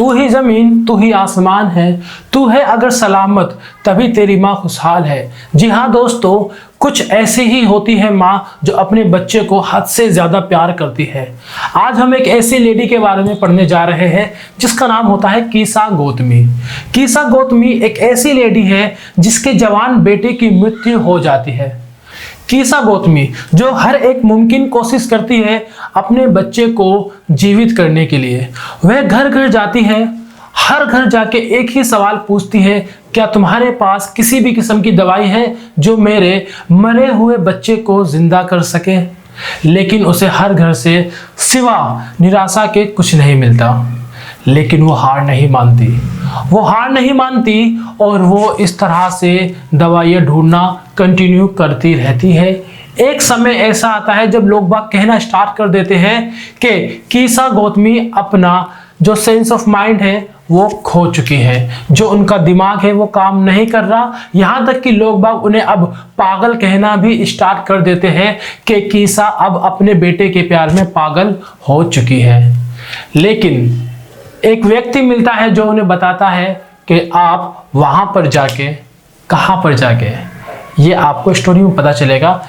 तू ही ज़मीन तू ही आसमान है, तू है अगर सलामत तभी तेरी माँ खुशहाल है। जी हाँ दोस्तों, कुछ ऐसी ही होती है माँ जो अपने बच्चे को हद से ज़्यादा प्यार करती है। आज हम एक ऐसी लेडी के बारे में पढ़ने जा रहे हैं जिसका नाम होता है कीसा गौतमी। कीसा गौतमी एक ऐसी लेडी है जिसके जवान बेटे की मृत्यु हो जाती है। कीसा गौतमी जो हर एक मुमकिन कोशिश करती है अपने बच्चे को जीवित करने के लिए। वह घर घर जाती है, हर घर जाके एक ही सवाल पूछती है, क्या तुम्हारे पास किसी भी किस्म की दवाई है जो मेरे मरे हुए बच्चे को जिंदा कर सके। लेकिन उसे हर घर से सिवा निराशा के कुछ नहीं मिलता। लेकिन वो हार नहीं मानती और वो इस तरह से दवाइयाँ ढूंढना कंटिन्यू करती रहती है। एक समय ऐसा आता है जब लोग बाग कहना स्टार्ट कर देते हैं कि कीसा गौतमी अपना जो सेंस ऑफ माइंड है वो खो चुकी है, जो उनका दिमाग है वो काम नहीं कर रहा। यहाँ तक कि लोग बाग उन्हें अब पागल कहना भी स्टार्ट कर देते हैं कि कीसा अब अपने बेटे के प्यार में पागल हो चुकी है। लेकिन एक व्यक्ति मिलता है जो उन्हें बताता है कि आप वहां पर जाके, कहां पर जाके, ये आपको स्टोरी में पता चलेगा,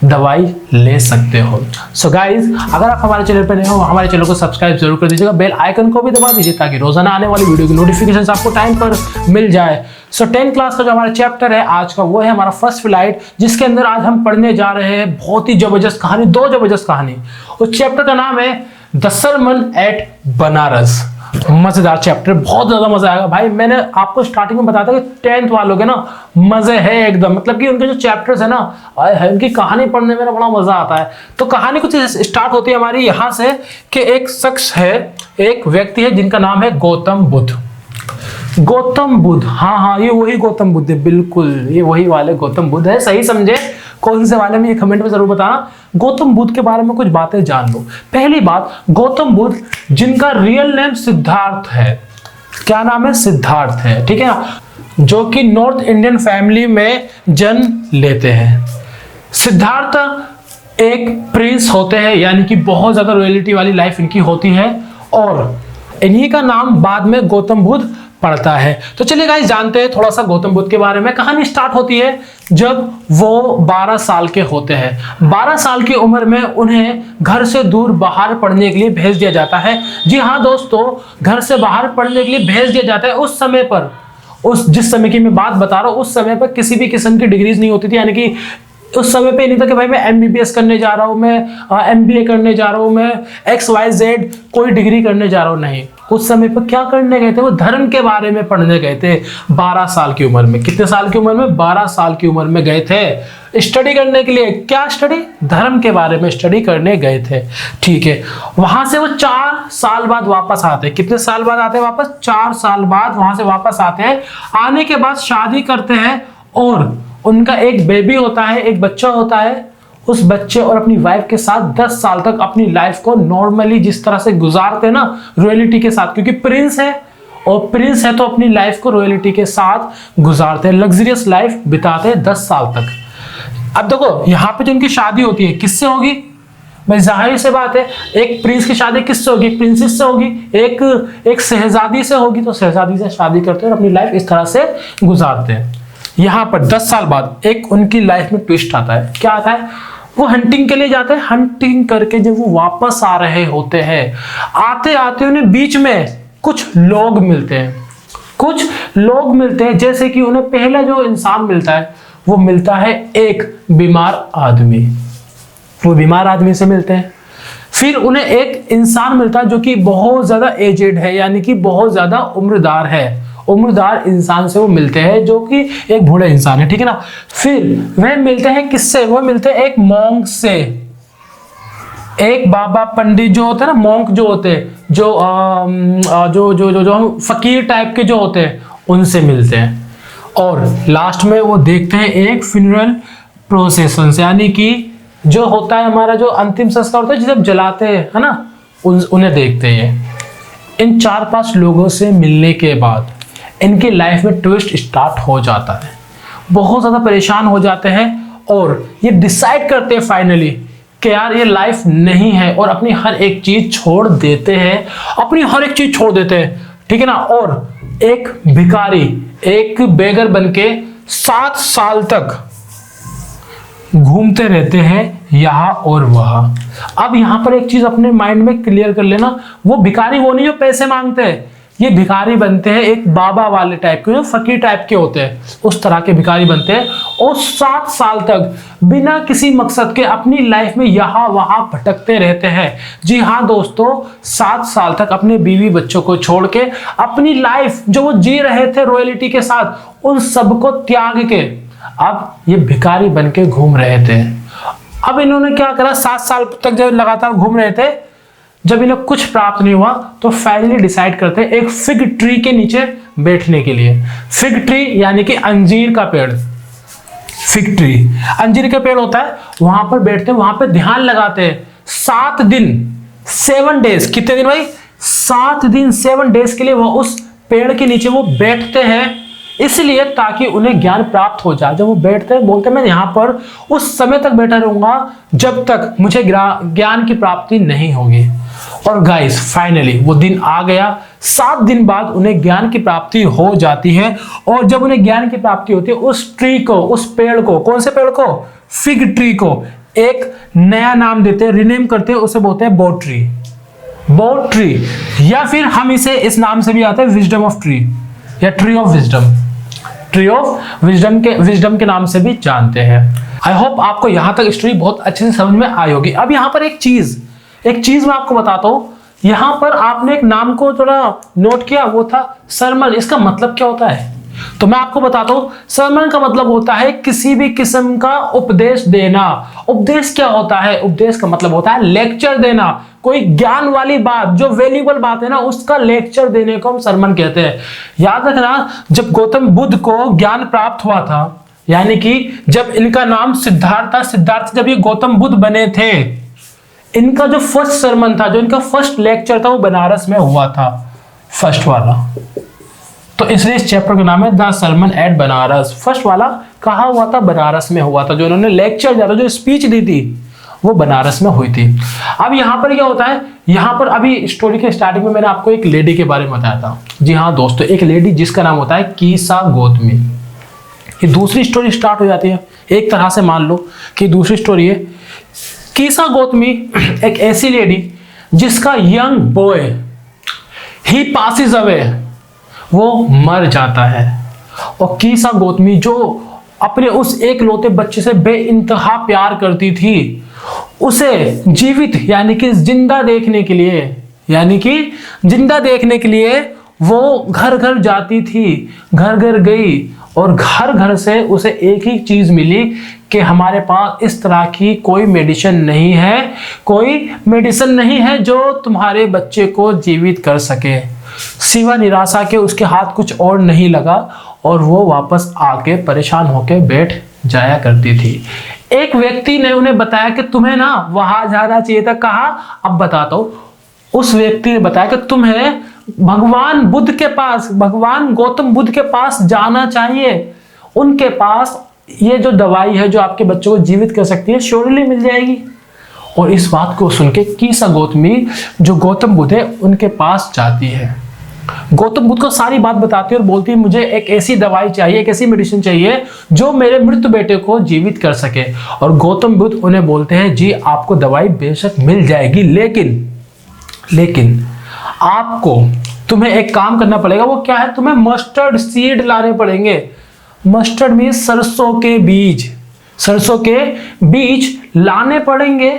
दवाई ले सकते हो। सो गाइज, अगर आप हमारे चैनल पर नए हो हमारे चैनल को सब्सक्राइब जरूर कर दीजिएगा, बेल आइकन को भी दबा दीजिए ताकि रोजाना आने वाली वीडियो की नोटिफिकेशन आपको टाइम पर मिल जाए। सो 10th क्लास का जो हमारा चैप्टर है आज का, वो है हमारा फर्स्ट फ्लाइट, जिसके अंदर आज हम पढ़ने जा रहे हैं बहुत ही जबरदस्त कहानी, दो जबरदस्त कहानी। उस चैप्टर का नाम है द सरमन एट बनारस। मजेदार चैप्टर, बहुत ज्यादा मजा आएगा भाई। मैंने आपको स्टार्टिंग में बताया था कि 10th वालों के ना मजे है एकदम, मतलब कि उनके जो चैप्टर्स है ना, उनकी कहानी पढ़ने में ना बड़ा मजा आता है। तो कहानी कुछ स्टार्ट होती है हमारी यहाँ से कि एक शख्स है, एक व्यक्ति है जिनका नाम है गौतम बुद्ध। गौतम बुद्ध, हाँ, ये वही गौतम बुद्ध है, बिल्कुल ये वही वाले गौतम बुद्ध है। सही समझे कौन से वाले में, ये कमेंट में जरूर बताना। गौतम बुद्ध के बारे में कुछ बातें जान लो। पहली बात, गौतम बुद्ध जिनका रियल नेम सिद्धार्थ है। क्या नाम है? सिद्धार्थ है, ठीक है ना, जो कि नॉर्थ इंडियन फैमिली में जन्म लेते हैं। सिद्धार्थ एक प्रिंस होते हैं, यानी कि बहुत ज्यादा रॉयल्टी वाली लाइफ इनकी होती है और इन्हीं का नाम बाद में गौतम बुद्ध पड़ता है। तो चलिए गाइस, जानते हैं थोड़ा सा गौतम बुद्ध के बारे में। कहानी स्टार्ट होती है जब वो 12 साल के होते हैं। 12 साल की उम्र में उन्हें घर से दूर बाहर पढ़ने के लिए भेज दिया जाता है। जी हाँ दोस्तों, घर से बाहर पढ़ने के लिए भेज दिया जाता है। उस समय पर, जिस समय की मैं बात बता रहा हूँ, उस समय पर किसी भी किस्म की डिग्रीज नहीं होती थी। यानी कि उस समय पे नहीं था कि भाई मैं MBBS करने जा रहा हूँ, मैं MBA करने जा रहा हूँ, मैं XYZ कोई डिग्री करने जा रहा हूँ, नहीं। उस समय पर क्या करने गए थे? वो धर्म के बारे में पढ़ने गए थे 12 साल की उम्र में। कितने साल की उम्र में? 12 साल की उम्र में गए थे स्टडी करने के लिए। क्या स्टडी? धर्म के बारे में स्टडी करने गए थे, ठीक है। वहां से वो 4 साल बाद वापस आते हैं। कितने साल बाद आते हैं वापस? 4 साल बाद वहां से वापस आते हैं। आने के बाद शादी करते हैं और उनका एक बेबी होता है, एक बच्चा होता है। उस बच्चे और अपनी वाइफ के साथ 10 साल तक अपनी लाइफ को नॉर्मली जिस तरह से गुजारते हैं ना, रॉयल्टी के साथ, क्योंकि प्रिंस है और प्रिंस है तो अपनी लाइफ को रॉयल्टी के साथ गुजारते हैं, लग्जरियस लाइफ बिताते हैं 10 साल तक। अब देखो यहाँ पे जो उनकी शादी होती है किससे होगी? भाई जाहिर से बात है, एक प्रिंस की शादी किससे होगी? प्रिंसेस से होगी। एक शहजादी से होगी, तो शहजादी से शादी करते हैं और अपनी लाइफ इस तरह से गुजारते हैं। यहाँ पर 10 साल बाद एक उनकी लाइफ में ट्विस्ट आता है। क्या आता है? वो हंटिंग के लिए जाते हैं। हंटिंग करके जब वो वापस आ रहे होते हैं, आते आते उन्हें बीच में कुछ लोग मिलते हैं। जैसे कि उन्हें पहला जो इंसान मिलता है वो मिलता है एक बीमार आदमी। वो बीमार आदमी से मिलते हैं। फिर उन्हें एक इंसान मिलता है जो कि बहुत ज्यादा एजेड है, यानी कि बहुत ज्यादा उम्रदार है। उम्रदार इंसान से वो मिलते हैं जो कि एक बूढ़े इंसान है, ठीक है ना। फिर वह मिलते हैं किससे? वो मिलते हैं एक मॉन्क से। एक बाबा पंडित जो होते हैं ना, मॉन्क जो होते हैं, जो फकीर टाइप के जो होते हैं, उनसे मिलते हैं। और लास्ट में वो देखते हैं एक फ्यूनरल प्रोसेशन, यानी कि जो होता है हमारा जो अंतिम संस्कार होता है जिसे हम जलाते हैं, है ना, उन्हें देखते हैं। इन 4-5 लोगों से मिलने के बाद इनकी लाइफ में ट्विस्ट स्टार्ट हो जाता है। बहुत ज़्यादा परेशान हो जाते हैं और ये डिसाइड करते हैं फाइनली कि यार ये लाइफ नहीं है, और अपनी हर एक चीज़ छोड़ देते हैं। ठीक है ना। और एक भिखारी, एक बेगर बनके 7 साल तक घूमते रहते हैं यहाँ और वहां। अब यहाँ पर एक चीज अपने माइंड में क्लियर कर लेना, वो भिखारी वो नहीं जो पैसे मांगते हैं, ये भिखारी बनते हैं एक बाबा वाले टाइप के, जो फकीर टाइप के होते हैं, उस तरह के भिखारी बनते हैं। और 7 साल तक बिना किसी मकसद के अपनी लाइफ में यहाँ वहां भटकते रहते हैं। जी हाँ दोस्तों, 7 साल तक अपने बीवी बच्चों को छोड़ के अपनी लाइफ जो वो जी रहे थे रॉयल्टी के साथ, उन सबको त्याग के अब ये भिखारी बन के घूम रहे थे। अब इन्होंने क्या करा, 7 साल तक जब लगातार घूम रहे थे, जब इन्हें कुछ प्राप्त नहीं हुआ तो फाइनली डिसाइड करते हैं एक फिग ट्री के नीचे बैठने के लिए। फिग ट्री यानी कि अंजीर का पेड़, फिग ट्री अंजीर का पेड़ होता है, वहां पर बैठते हैं, वहां पर ध्यान लगाते हैं 7 दिन 7 डेज। कितने दिन भाई? 7 दिन 7 डेज के लिए वो उस पेड़ के नीचे वो बैठते हैं, इसलिए ताकि उन्हें ज्ञान प्राप्त हो जाए। जब वो बैठते हैं बोलते हैं मैं यहाँ पर उस समय तक बैठा रहूंगा जब तक मुझे ज्ञान की प्राप्ति नहीं होगी। और गाइस फाइनली वो दिन आ गया, 7 दिन बाद उन्हें ज्ञान की प्राप्ति हो जाती है। और जब उन्हें ज्ञान की प्राप्ति होती है, उस ट्री को, उस पेड़ को, कौन से पेड़ को? फिग ट्री को एक नया नाम देते हैं, रिनेम करते हैं, उसे बोलते हैं बोट ट्री। बोट ट्री, या फिर हम इसे इस नाम से भी आते हैं विजडम ऑफ ट्री या tree of wisdom, tree of wisdom के नाम से भी जानते हैं। आई होप आपको यहां तक स्टोरी बहुत अच्छे से समझ में आई होगी। अब यहां पर एक चीज मैं आपको बताता हूं। यहां पर आपने एक नाम को थोड़ा नोट किया, वो था सरमन। इसका मतलब क्या होता है तो मैं आपको बताता हूं। सरमन का मतलब होता है किसी भी किस्म का उपदेश देना। उपदेश क्या होता है? उपदेश का मतलब होता है लेक्चर देना, कोई ज्ञान वाली बात, जो वैल्यूएबल बात है ना, उसका लेक्चर देने को हम सरमन कहते हैं। याद रखना, जब गौतम बुद्ध को ज्ञान प्राप्त हुआ था, यानी कि जब इनका नाम सिद्धार्थ था, सिद्धार्थ जब ये गौतम बुद्ध बने थे, इनका जो फर्स्ट सरमन था, जो इनका फर्स्ट लेक्चर था, वो बनारस में हुआ था, फर्स्ट वाला। तो इसलिए इस चैप्टर का नाम है the sermon at Benares. First वाला कहाँ हुआ था? बनारस में हुआ था। जो इन्होंने लेक्चर दिया था, जो स्पीच दी थी, वो बनारस में हुई थी। अब यहाँ पर क्या होता है, यहाँ पर अभी स्टोरी के स्टार्टिंग में मैंने आपको एक लेडी के बारे में बताया था। जी हाँ दोस्तों, एक लेडी जिसका नाम होता है कीसा गौतमी। ये दूसरी स्टोरी स्टार्ट हो जाती है। एक तरह से मान लो कि दूसरी स्टोरी है कीसा गौतमी, एक ऐसी लेडी जिसका यंग बॉय ही पासिस अवे, वो मर जाता है। और कीसा गौतमी जो अपने उस एक लौते बच्चे से बेइंतहा प्यार करती थी, उसे जीवित यानी कि जिंदा देखने के लिए वो घर घर जाती थी, घर घर गई, और घर घर से उसे एक ही चीज मिली कि हमारे पास इस तरह की कोई मेडिसिन नहीं है जो तुम्हारे बच्चे को जीवित कर सके। सिवा निराशा के उसके हाथ कुछ और नहीं लगा, और वो वापस आके परेशान होके बैठ जाया करती थी। एक व्यक्ति ने उन्हें बताया कि तुम्हें ना वहां जाना चाहिए था। कहा? अब बताता हूं। उस व्यक्ति ने बताया कि तुम्हें भगवान गौतम बुद्ध के पास जाना चाहिए। उनके पास ये जो दवाई है जो आपके बच्चों को जीवित कर सकती है, श्योरली मिल जाएगी। और इस बात को सुन के कीसा गौतमी जो गौतम बुद्ध है उनके पास जाती है। गौतम बुद्ध को सारी बात बताती है और बोलती है मुझे एक ऐसी दवाई चाहिए, एक ऐसी मेडिसिन चाहिए जो मेरे मृत बेटे को जीवित कर सके। और गौतम बुद्ध उन्हें बोलते हैं जी आपको दवाई बेशक मिल जाएगी, लेकिन तुम्हें एक काम करना पड़ेगा। वो क्या है? तुम्हें मस्टर्ड सीड लाने पड़ेंगे। मस्टर्ड मीन सरसों के बीज लाने पड़ेंगे।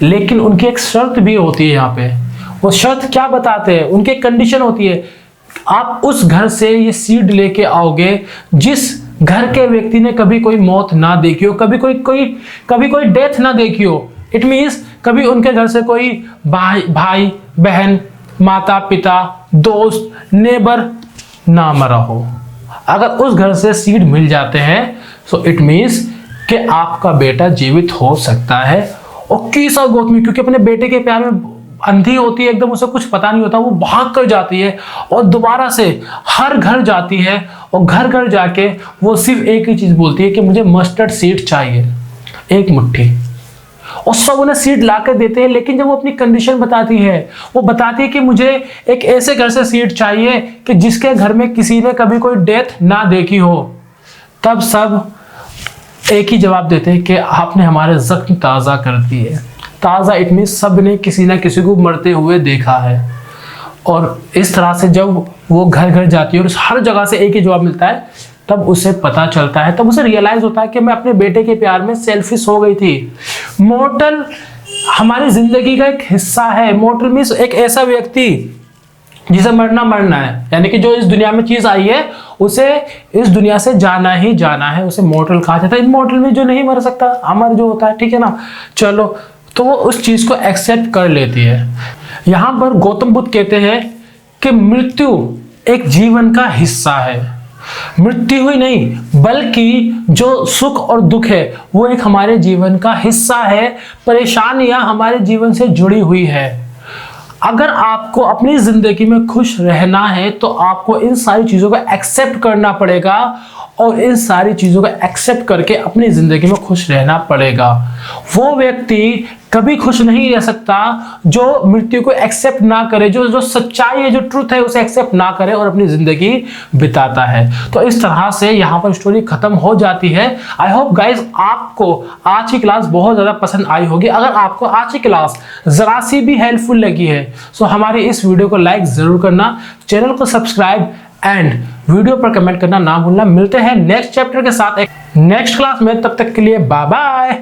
लेकिन उनकी एक शर्त भी होती है यहाँ पे। वो शर्त क्या बताते हैं? उनकी कंडीशन होती है, आप उस घर से ये सीड लेके आओगे जिस घर के व्यक्ति ने कभी कोई मौत ना देखी हो, कभी कोई डेथ ना देखी हो। इट मीन्स कभी उनके घर से कोई भाई बहन, माता पिता, दोस्त, नेबर ना मरा हो। अगर उस घर से सीड मिल जाते हैं सो इट मीन्स कि आपका बेटा जीवित हो सकता है। और कीसा गौतमी क्योंकि अपने बेटे के प्यार में अंधी होती है, एकदम उसे कुछ पता नहीं होता, वो भाग कर जाती है और दोबारा से हर घर जाती है। और घर घर जाके वो सिर्फ एक ही चीज बोलती है कि मुझे मस्टर्ड सीड चाहिए, एक मुट्ठी। और सब उन्हें सीट ला कर देते हैं, लेकिन जब वो अपनी कंडीशन बताती है, वो बताती है कि मुझे एक ऐसे घर से सीट चाहिए कि जिसके घर में किसी ने कभी कोई डेथ ना देखी हो, तब सब एक ही जवाब देते हैं कि आपने हमारे जख्म ताज़ा कर दिए। ताज़ा इट मीन सब ने किसी ना किसी को मरते हुए देखा है। और इस तरह से जब वो घर घर जाती है और हर जगह से एक ही जवाब मिलता है, तब उसे पता चलता है, तब उसे रियलाइज होता है कि मैं अपने बेटे के प्यार में सेल्फिश हो गई थी। मोर्टल हमारी जिंदगी का एक हिस्सा है। मोर्टल मीन्स एक ऐसा व्यक्ति जिसे मरना है, यानी कि जो इस दुनिया में चीज आई है उसे इस दुनिया से जाना ही जाना है, उसे मोर्टल कहा जाता है। इमोर्टल में जो नहीं मर सकता, अमर जो होता है, ठीक है ना। चलो, तो वो उस चीज को एक्सेप्ट कर लेती है। यहां पर गौतम बुद्ध कहते हैं कि मृत्यु एक जीवन का हिस्सा है। मृत्यु ही नहीं बल्कि जो सुख और दुख है वो एक हमारे जीवन का हिस्सा है। परेशानियां हमारे जीवन से जुड़ी हुई है। अगर आपको अपनी जिंदगी में खुश रहना है तो आपको इन सारी चीजों को एक्सेप्ट करना पड़ेगा और इन सारी चीजों को एक्सेप्ट करके अपनी जिंदगी में खुश रहना पड़ेगा। वो व्यक्ति कभी खुश नहीं रह सकता जो मृत्यु को एक्सेप्ट ना करे, जो सच्चाई है, जो ट्रुथ है उसे एक्सेप्ट ना करे और अपनी जिंदगी बिताता है। तो इस तरह से यहाँ पर स्टोरी खत्म हो जाती है। आई होप गाइज आपको आज की क्लास बहुत ज्यादा पसंद आई होगी। अगर आपको आज की क्लास जरा सी भी हेल्पफुल लगी है तो हमारी इस वीडियो को लाइक जरूर करना, चैनल को सब्सक्राइब एंड वीडियो पर कमेंट करना ना भूलना। मिलते हैं नेक्स्ट चैप्टर के साथ एक नेक्स्ट क्लास में, तब तक के लिए बाय बाय।